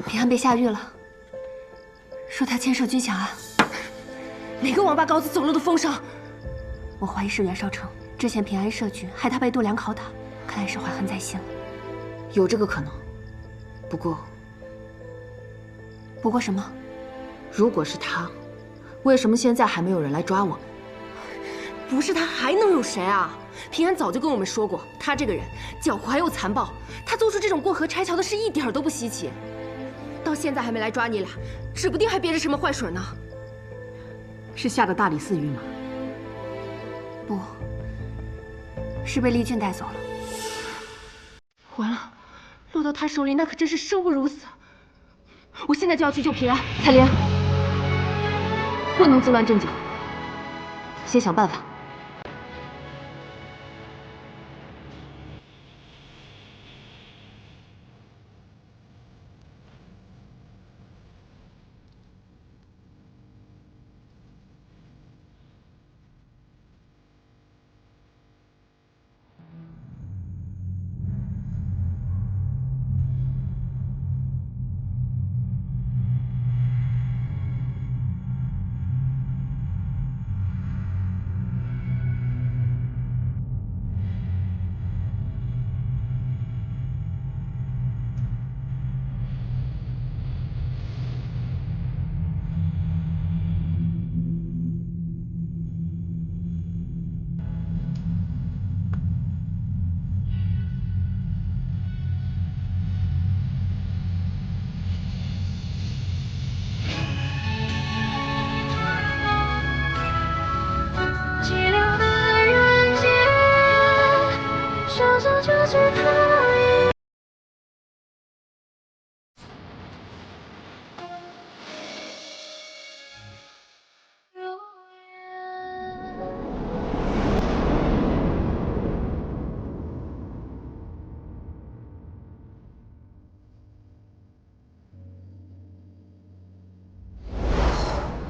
平安被下狱了，说他牵涉军饷案。哪个王八羔子走漏的风声？我怀疑是袁绍成。之前平安设局，害他被度量拷打，看来是怀恨在心了。有这个可能，不过什么？如果是他，为什么现在还没有人来抓我们？不是他还能有谁啊？平安早就跟我们说过，他这个人狡猾又残暴，他做出这种过河拆桥的事一点都不稀奇。到现在还没来抓你俩，指不定还憋着什么坏水呢。是下的大理寺狱吗？不，是被丽俊带走了。完了，落到他手里那可真是生不如死。我现在就要去救平安。彩莲，不能自乱阵脚，先想办法。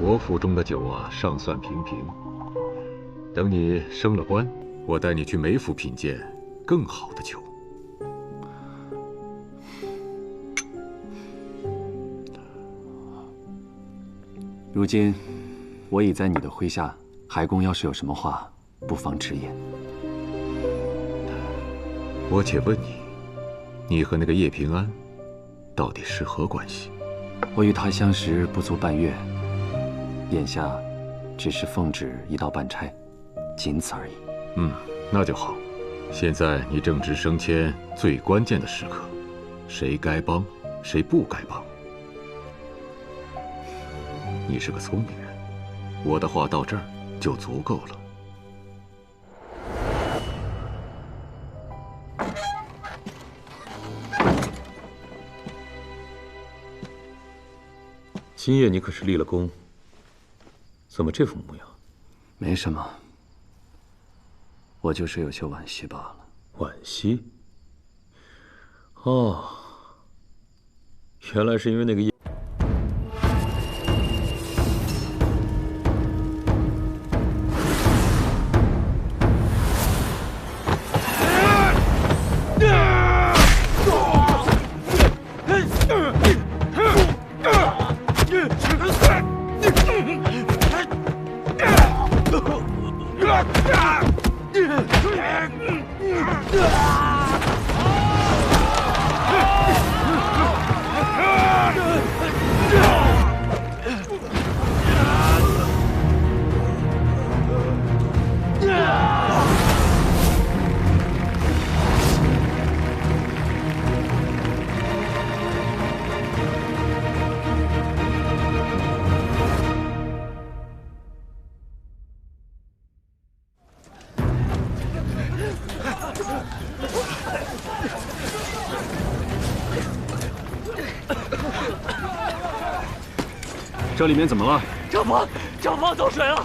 我府中的酒啊，尚算平平。等你升了官，我带你去梅府品鉴更好的酒。如今我已在你的麾下，海公要是有什么话，不妨直言。我且问你，你和那个叶平安到底是何关系？我与他相识不足半月，眼下只是奉旨一道办差，仅此而已。那就好。现在你正值升迁最关键的时刻，谁该帮，谁不该帮。你是个聪明人，我的话到这儿就足够了。今夜你可是立了功，怎么这副模样？没什么，我就是有些惋惜罢了。惋惜？哦，原来是因为那个叶。这里面怎么了？账房走水了，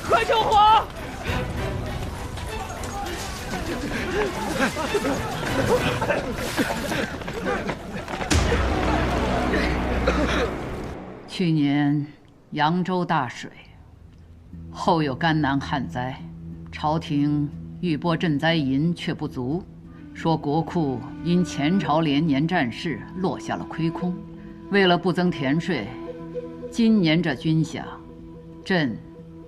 快救火！去年扬州大水，后有甘南旱灾，朝廷欲拨赈灾银却不足，说国库因前朝连年战事落下了亏空，为了不增田税，今年这军饷，朕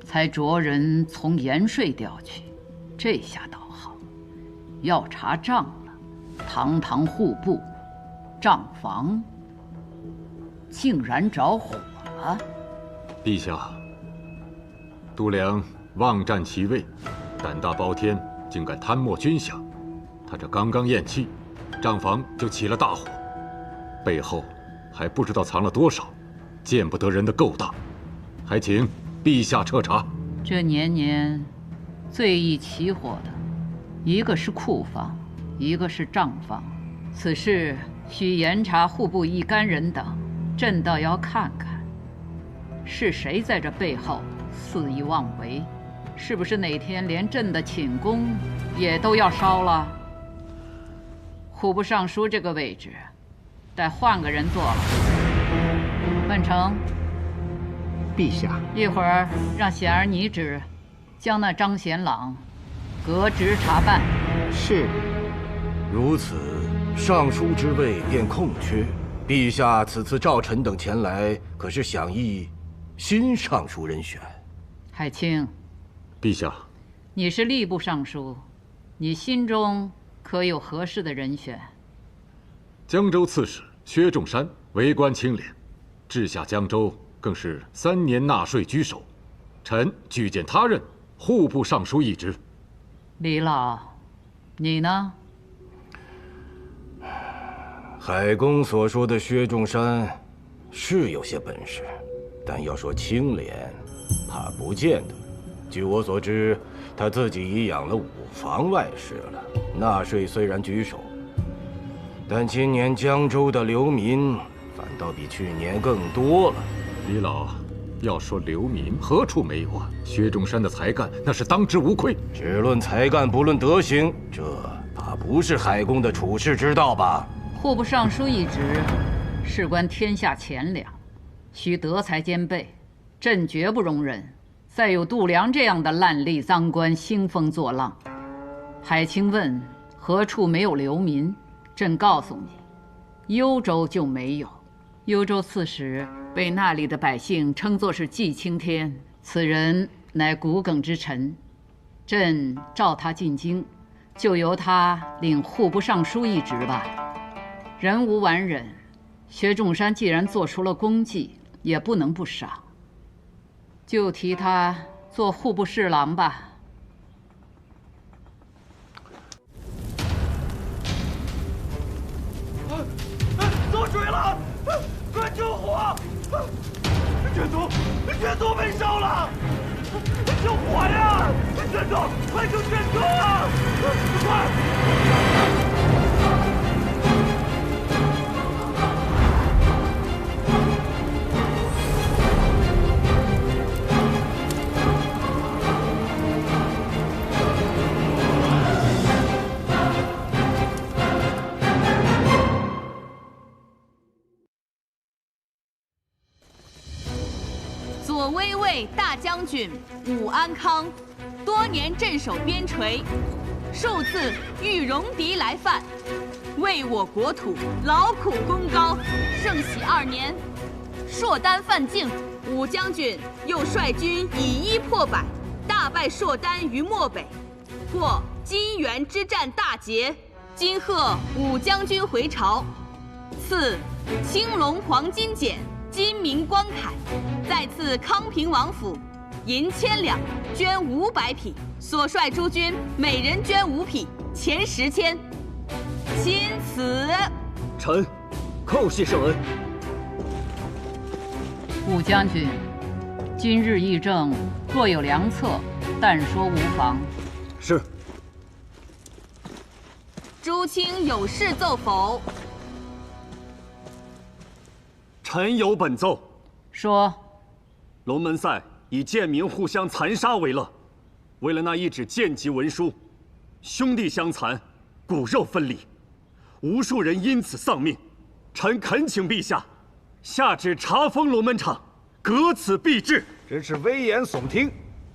才着人从盐税调去。这下倒好，要查账了。堂堂户部账房竟然着火了！陛下，度量妄占其位，胆大包天，竟敢贪没军饷。他这刚刚咽气，账房就起了大火，背后还不知道藏了多少见不得人的勾当，还请陛下彻查。这年年最易起火的，一个是库房，一个是账房。此事需严查户部一干人等，朕倒要看看，是谁在这背后肆意妄为？是不是哪天连朕的寝宫也都要烧了？户部尚书这个位置，得换个人做了。万成，陛下，一会儿让贤儿拟旨，将那张贤朗革职查办。是。如此，尚书之位便空缺。陛下此次召臣等前来，可是想议新尚书人选？海清，陛下，你是吏部尚书，你心中可有合适的人选？江州刺史薛仲山为官清廉，治下江州更是3年纳税居首，臣举荐他任户部尚书一职。李老，你呢？海公所说的薛仲山是有些本事，但要说清廉，怕不见得。据我所知，他自己已养了5房外室了，纳税虽然居首，但今年江州的流民反倒比去年更多了。李老，要说流民，何处没有啊？薛仲山的才干那是当之无愧。只论才干，不论德行，这怕不是海公的处世之道吧？户部尚书一职，事关天下钱粮，需德才兼备。朕绝不容忍再有度量这样的烂吏赃官兴风作浪。海清问何处没有流民，朕告诉你，幽州就没有。幽州刺史被那里的百姓称作是祭青天，此人乃骨梗之臣。朕召他进京，就由他领户部尚书一职吧。人无完人，薛仲山既然做出了功绩，也不能不赏。就提他做户部侍郎吧。遭水了！快救火！卷宗被烧了！救火呀！卷宗，快救卷宗啊！快！左威卫大将军武安康，多年镇守边陲，数次遇戎狄来犯，为我国土劳苦功高。圣喜2年，硕丹犯境，武将军又率军以1破百，大败硕丹于漠北，获金元之战大捷。今贺武将军回朝，赐青龙黄金简。金明光铠，再赐康平王府银1000两，绢500匹，所率诸军每人绢5匹，钱10千。钦此。臣叩谢圣恩。武将军，今日议政若有良策，但说无妨。是。诸卿有事奏否？臣有本奏。说。龙门赛以贱民互相残杀为乐，为了那一纸贱籍文书，兄弟相残，骨肉分离，无数人因此丧命。臣恳请陛下下旨查封龙门场，革此弊制。真是危言耸听！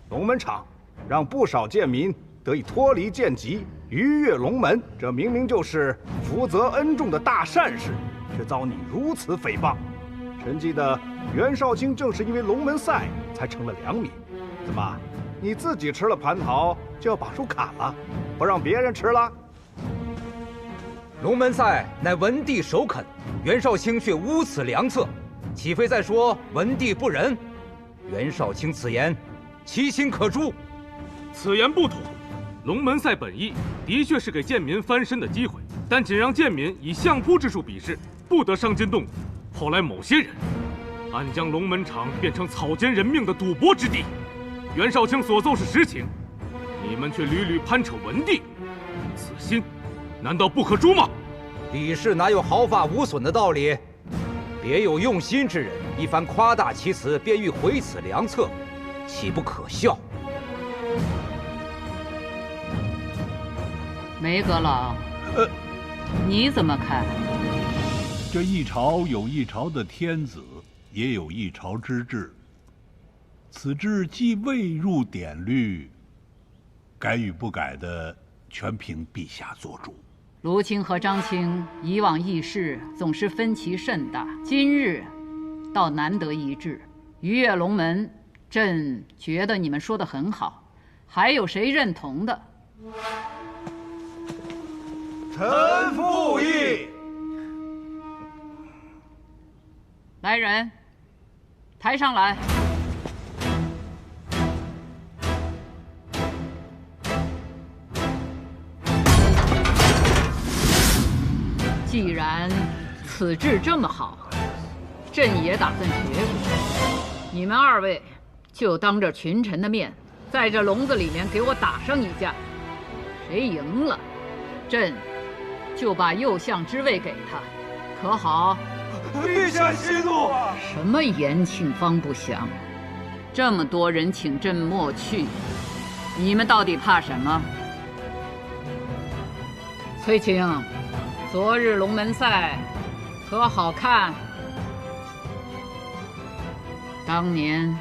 龙门场让不少贱民得以脱离贱籍，逾越龙门，这明明就是福泽恩重的大善事，却遭你如此诽谤。臣记得袁绍卿正是因为龙门赛才成了良民。怎么，你自己吃了蟠桃就要把树砍了，不让别人吃了？龙门赛乃文帝首肯，袁绍卿却污此良策，岂非在说文帝不仁？袁绍卿此言，其心可诛。此言不妥。龙门赛本意的确是给贱民翻身的机会，但仅让贱民以相扑之术比试，不得伤筋动骨。后来某些人暗将龙门场变成草菅人命的赌博之地。袁绍卿所奏是实情，你们却屡屡攀扯文帝，此心难道不可诛吗？李氏哪有毫发无损的道理？别有用心之人一番夸大其词，便欲毁此良策，岂不可笑？梅阁老，你怎么看？这一朝有一朝的天子，也有一朝之治。此制既未入典律，改与不改的，全凭陛下做主。卢青和张青以往议事总是分歧甚大，今日倒难得一致。逾越龙门，朕觉得你们说得很好，还有谁认同的？臣附议。来人，抬上来。既然此制这么好，朕也打算学学。你们2位就当着群臣的面，在这笼子里面给我打上一架。谁赢了，朕就把右相之位给他，可好？陛下息怒！什么延庆方不祥？这么多人请朕莫去，你们到底怕什么？崔青，昨日龙门赛可好看？当年